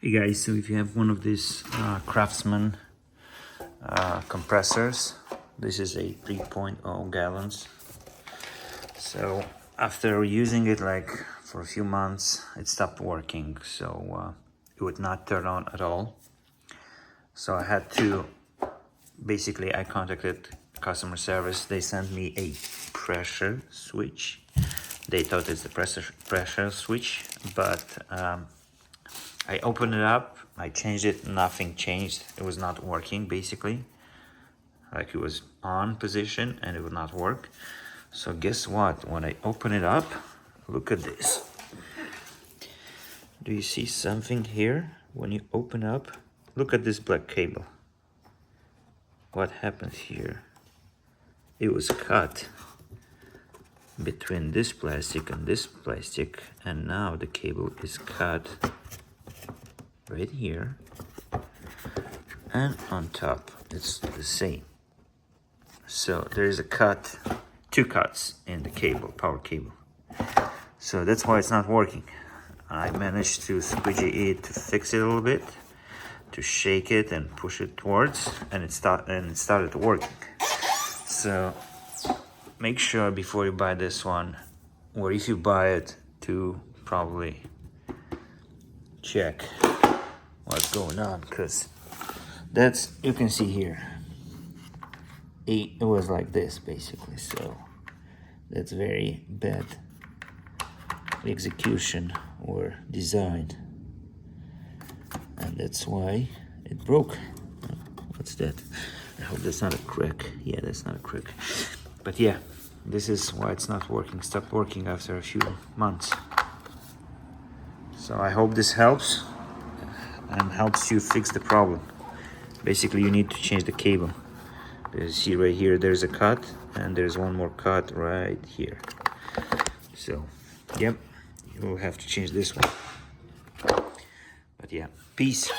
Hey guys, so if you have one of these Craftsman compressors, this is a 3.0 gallons. So after using it like for a few months, it stopped working. So it would not turn on at all. So I had to, basically I contacted customer service. They sent me a pressure switch. They thought it's the pressure switch, but I opened it up, I changed it, nothing changed. It was not working basically. Like it was on position and it would not work. So guess what? When I open it up, look at this. Do you see something here? When you open up, look at this black cable. What happens here? It was cut between this plastic and this plastic, and now the cable is cut right here, and on top it's the same. So there is a cut, two cuts in the cable, power cable. So that's why it's not working. I managed to squeegee it to fix it a little bit, to shake it and push it towards, and it started working. So make sure before you buy this one, or if you buy it, to probably check what's going on, because that's, you can see here, it was like this basically. So that's very bad execution or design, and that's why it broke. What's that? I hope that's not a crack. Yeah, that's not a crack. But yeah, this is why it's not working. Stopped working after a few months. So I hope this helps and helps you fix the problem. Basically, you need to change the cable. You see right here, there's a cut, and there's one more cut right here. So, yep, you will have to change this one. But yeah, peace.